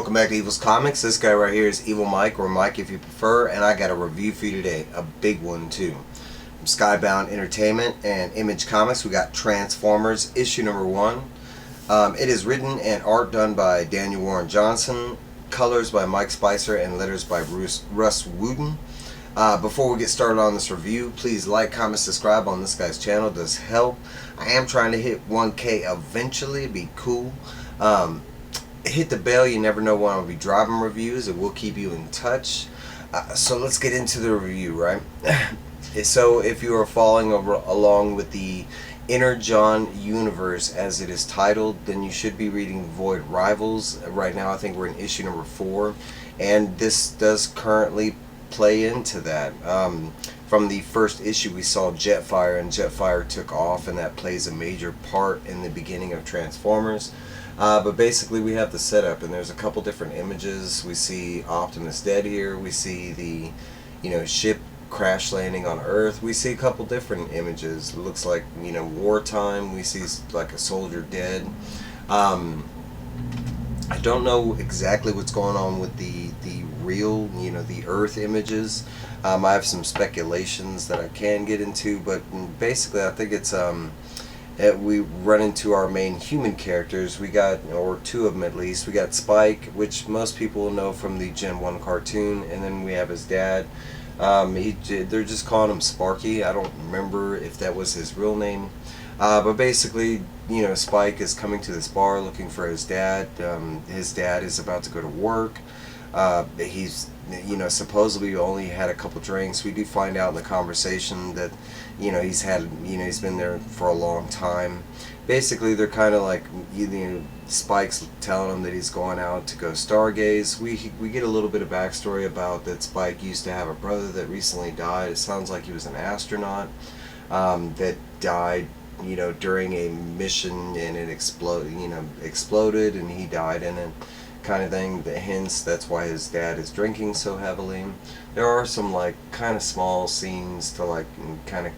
welcome back to Evil's Comics. This guy right here is Evil Mike, or Mike if you prefer, and I got a review for you today. A big one, too. From Skybound Entertainment and Image Comics, we got Transformers, issue number 1. It is written and art done by Daniel Warren Johnson, colors by Mike Spicer, and letters by Russ Wooden. Before we get started on this review, please like, comment, subscribe on this guy's channel. It does help. I am trying to hit 1K eventually. It'd be cool. Hit the bell. You never know when I'll be dropping reviews. It will keep you in touch. So let's get into the review, right? So if you are following along with the Inner John universe as it is titled, then you should be reading Void Rivals. Right now I think we're in issue number 4, and this does currently play into that. From the first issue we saw Jetfire, and Jetfire took off, and that plays a major part in the beginning of Transformers. But basically we have the setup, and there's a couple different images. We see Optimus dead here. We see the ship crash landing on Earth. We see a couple different images. It looks like wartime. We see like a soldier dead. I don't know exactly what's going on with the real the Earth images. I have some speculations that I can get into, but basically I think it's we run into our main human characters. We got, or two of them at least. We got Spike, which most people will know from the Gen 1 cartoon, and then we have his dad. They're just calling him Sparky. I don't remember if that was his real name. But basically, Spike is coming to this bar looking for his dad. His dad is about to go to work. He's supposedly only had a couple drinks. We do find out in the conversation that he's been there for a long time. Basically they're kind of like, Spike's telling him that he's going out to go stargaze. We get a little bit of backstory about that Spike used to have a brother that recently died. It sounds like he was an astronaut that died during a mission, and it exploded and he died in it, kind of thing. Hence that's why his dad is drinking so heavily. There are some kind of small scenes to kind of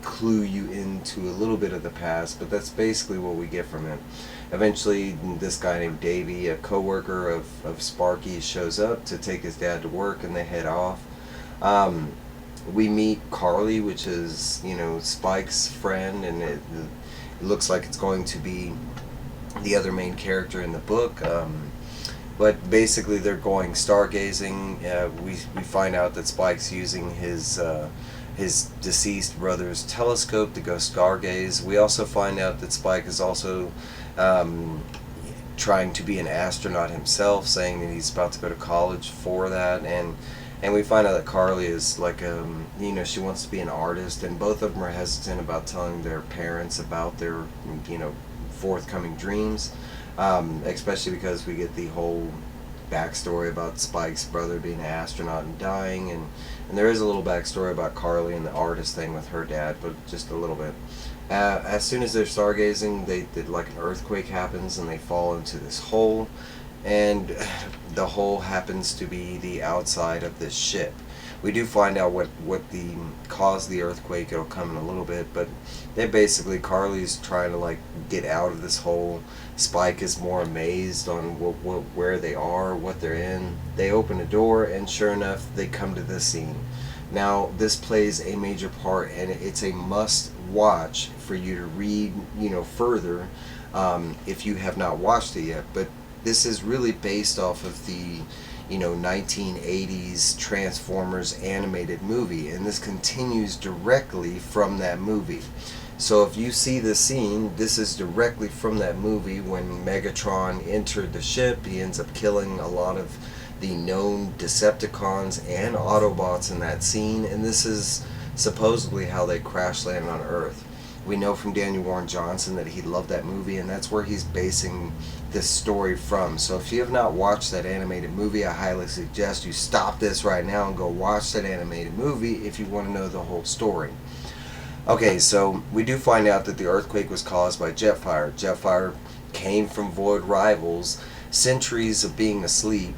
clue you into a little bit of the past, but that's basically what we get from it. Eventually this guy named Davey, a co-worker of Sparky, shows up to take his dad to work, and they head off. We meet Carly, which is Spike's friend, and it looks like it's going to be the other main character in the book. But basically they're going stargazing. We find out that Spike's using his deceased brother's telescope to go stargaze. We also find out that Spike is also trying to be an astronaut himself, saying that he's about to go to college for that. And we find out that Carly is she wants to be an artist, and both of them are hesitant about telling their parents about their forthcoming dreams, especially because we get the whole backstory about Spike's brother being an astronaut and dying, and there is a little backstory about Carly and the artist thing with her dad, but just a little bit. As soon as they're stargazing, an earthquake happens, and they fall into this hole, and the hole happens to be the outside of this ship. We do find out what caused the earthquake. It'll come in a little bit, but basically Carly's trying to get out of this hole. Spike is more amazed on where they are, what they're in. They open a door, and sure enough they come to this scene. Now this plays a major part, and it's a must watch for you to read further if you have not watched it yet. But this is really based off of the 1980s Transformers animated movie, and this continues directly from that movie. So if you see the scene, this is directly from that movie. When Megatron entered the ship, he ends up killing a lot of the known Decepticons and Autobots in that scene, and this is supposedly how they crash landed on Earth. We know from Daniel Warren Johnson that he loved that movie, and that's where he's basing this story from. So if you have not watched that animated movie, I highly suggest you stop this right now and go watch that animated movie if you want to know the whole story. Okay, so we do find out that the earthquake was caused by Jetfire. Jetfire came from Void Rivals, centuries of being asleep,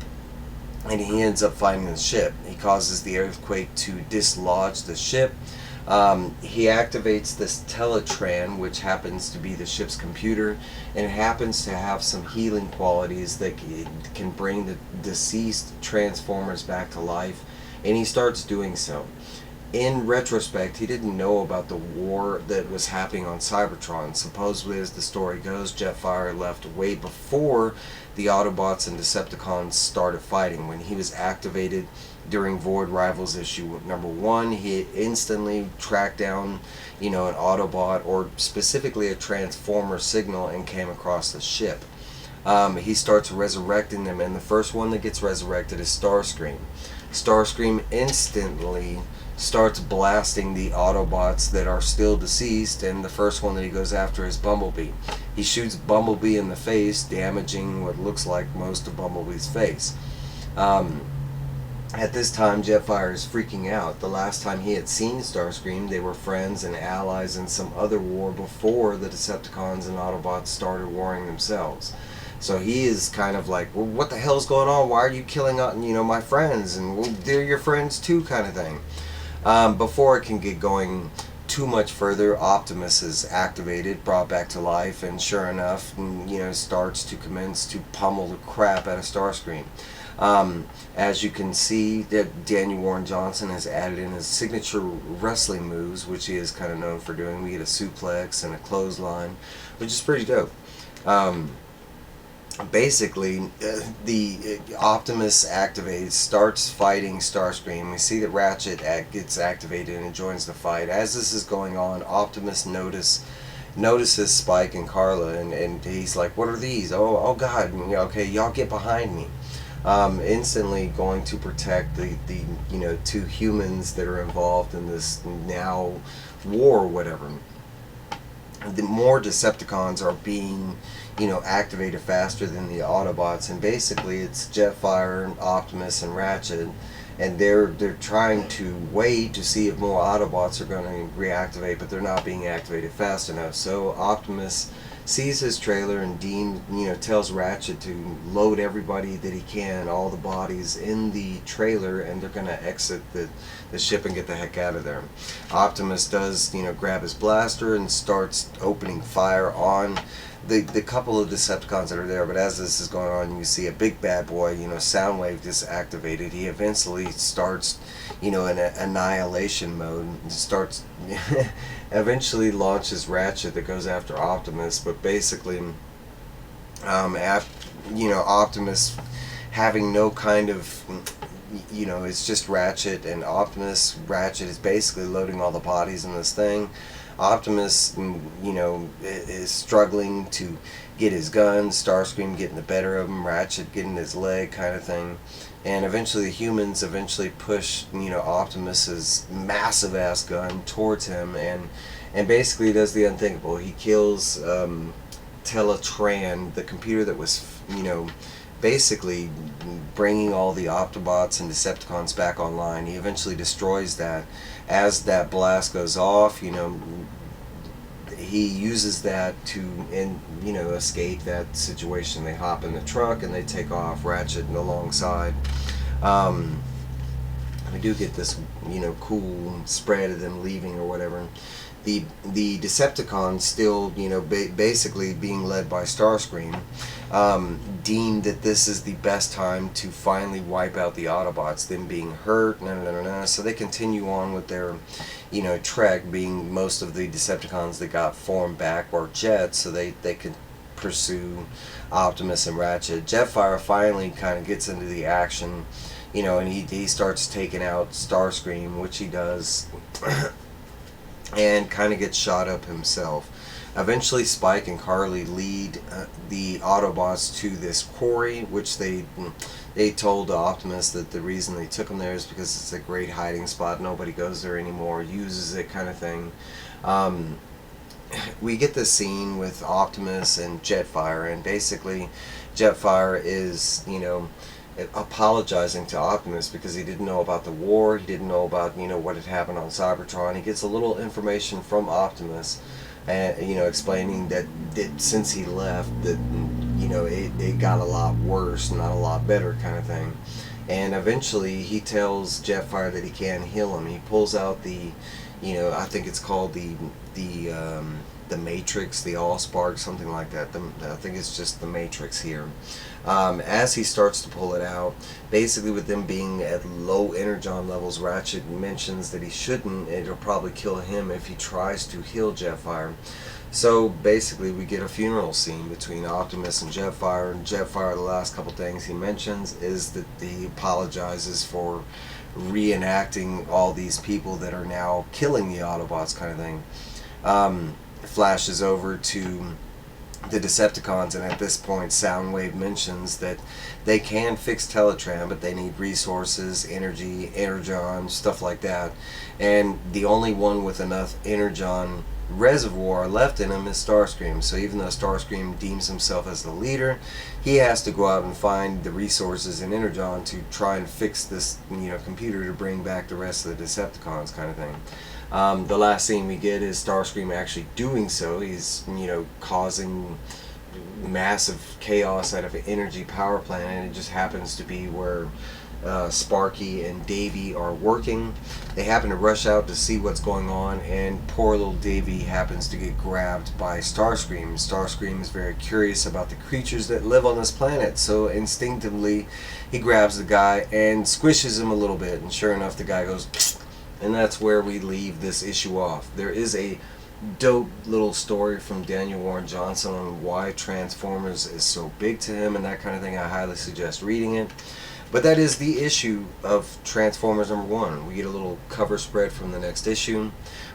and he ends up finding the ship. He causes the earthquake to dislodge the ship. He activates this Teletran, which happens to be the ship's computer, and it happens to have some healing qualities that can bring the deceased Transformers back to life, and he starts doing so. In retrospect, he didn't know about the war that was happening on Cybertron. Supposedly, as the story goes, Jetfire left way before the Autobots and Decepticons started fighting. When he was activated during Void Rivals issue number 1, he instantly tracked down, an Autobot, or specifically a Transformer signal, and came across the ship. He starts resurrecting them, and the first one that gets resurrected is Starscream. Starscream instantly starts blasting the Autobots that are still deceased, and the first one that he goes after is Bumblebee. He shoots Bumblebee in the face, damaging what looks like most of Bumblebee's face. At this time, Jetfire is freaking out. The last time he had seen Starscream, they were friends and allies in some other war before the Decepticons and Autobots started warring themselves. So he is kind of like, well, what the hell's going on? Why are you killing, my friends? And well, they're your friends too, kind of thing. Before it can get going too much further, Optimus is activated, brought back to life, and sure enough, starts to commence to pummel the crap out of Starscream. As you can see, that Daniel Warren Johnson has added in his signature wrestling moves, which he is kind of known for doing. We get a suplex and a clothesline, which is pretty dope. Basically, the Optimus activates, starts fighting Starscream. We see that Ratchet gets activated and joins the fight. As this is going on, Optimus notices Spike and Carla, and he's like, what are these? Oh God, okay, y'all get behind me. Instantly going to protect the two humans that are involved in this now war or whatever. The more Decepticons are being activated faster than the Autobots, and basically it's Jetfire and Optimus and Ratchet, and they're trying to wait to see if more Autobots are going to reactivate, but they're not being activated fast enough. So Optimus sees his trailer and tells Ratchet to load everybody that he can, all the bodies in the trailer, and they're going to exit the ship and get the heck out of there. Optimus does grab his blaster and starts opening fire on the couple of Decepticons that are there. But as this is going on, you see a big bad boy, Soundwave disactivated. He eventually starts in an annihilation mode and starts eventually launches Ratchet that goes after Optimus. But basically Optimus having no kind of it's just Ratchet and Optimus. Ratchet is basically loading all the bodies in this thing. Optimus, is struggling to get his gun, Starscream getting the better of him, Ratchet getting his leg, kind of thing. And eventually the humans push, Optimus's massive ass gun towards him, and basically does the unthinkable. He kills Teletran, the computer that was, basically bringing all the Autobots and Decepticons back online. He eventually destroys that. As that blast goes off, he uses that to escape that situation. They hop in the truck and they take off, Ratchet alongside. We do get this cool spread of them leaving or whatever. The Decepticons still basically being led by Starscream, deemed that this is the best time to finally wipe out the Autobots, them being hurt, so they continue on with their trek. Being most of the Decepticons that got formed back were jets, so they could pursue Optimus and Ratchet. Jetfire finally kind of gets into the action, and he starts taking out Starscream, which he does and kind of gets shot up himself. Eventually Spike and Carly lead the Autobots to this quarry, which they told Optimus that the reason they took him there is because it's a great hiding spot. Nobody goes there anymore, uses it, kind of thing. We get this scene with Optimus and Jetfire, and basically Jetfire is, apologizing to Optimus because he didn't know about the war, he didn't know about, what had happened on Cybertron. He gets a little information from Optimus, and explaining that since he left, that it got a lot worse, not a lot better, kind of thing. And eventually he tells Jetfire that he can heal him. He pulls out the I think it's called the Matrix, the Allspark, something like that. I think it's just the Matrix here. As he starts to pull it out, basically with them being at low energon levels, Ratchet mentions that he shouldn't. It'll probably kill him if he tries to heal Jetfire. So basically, we get a funeral scene between Optimus and Jetfire. And Jetfire, the last couple things he mentions is that he apologizes for reenacting all these people that are now killing the Autobots, kind of thing. Flashes over to the Decepticons, and at this point Soundwave mentions that they can fix Teletran, but they need resources, energy, energon, stuff like that, and the only one with enough energon reservoir left in him is Starscream. So even though Starscream deems himself as the leader, he has to go out and find the resources and energon to try and fix this computer to bring back the rest of the Decepticons, kind of thing. The last scene we get is Starscream actually doing so. He's, causing massive chaos out of an energy power plant, and it just happens to be where Sparky and Davy are working. They happen to rush out to see what's going on, and poor little Davy happens to get grabbed by Starscream. Starscream is very curious about the creatures that live on this planet, so instinctively he grabs the guy and squishes him a little bit, and sure enough the guy goes psst, and that's where we leave this issue off. There is a dope little story from Daniel Warren Johnson on why Transformers is so big to him and that kind of thing. I highly suggest reading it. But that is the issue of Transformers #1. We get a little cover spread from the next issue.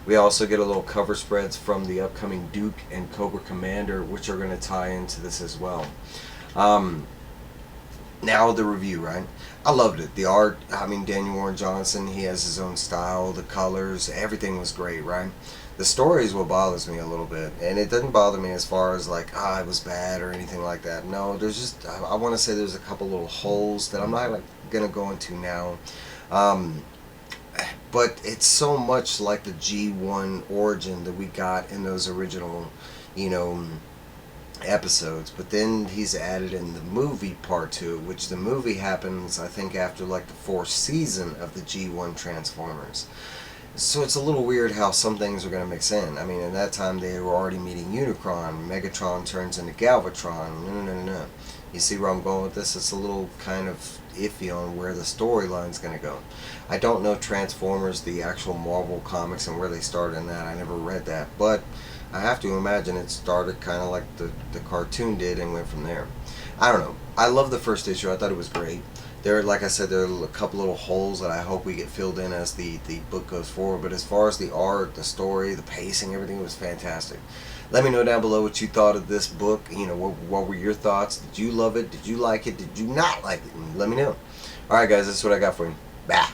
We also get a little cover spreads from the upcoming Duke and Cobra Commander, which are going to tie into this as well. Now the review, right? I loved it. The art, Daniel Warren Johnson, he has his own style, the colors, everything was great, right? The story is what bothers me a little bit, and it doesn't bother me as far as like, it was bad or anything like that. No, there's just, I want to say there's a couple little holes that I'm not going to go into now. But it's so much like the G1 origin that we got in those original, episodes, but then he's added in the movie part to it, which the movie happens, I think, after like the 4th season of the G1 Transformers. So it's a little weird how some things are going to mix in. In that time they were already meeting Unicron. Megatron turns into Galvatron. No. You see where I'm going with this? It's a little kind of iffy on where the storyline's going to go. I don't know Transformers, the actual Marvel comics, and where they started in that. I never read that, but I have to imagine it started kind of like the cartoon did and went from there. I don't know. I love the first issue. I thought it was great. Like I said, there are a couple little holes that I hope we get filled in as the book goes forward. But as far as the art, the story, the pacing, everything was fantastic. Let me know down below what you thought of this book. What were your thoughts? Did you love it? Did you like it? Did you not like it? Let me know. Alright guys, that's what I got for you. Bye.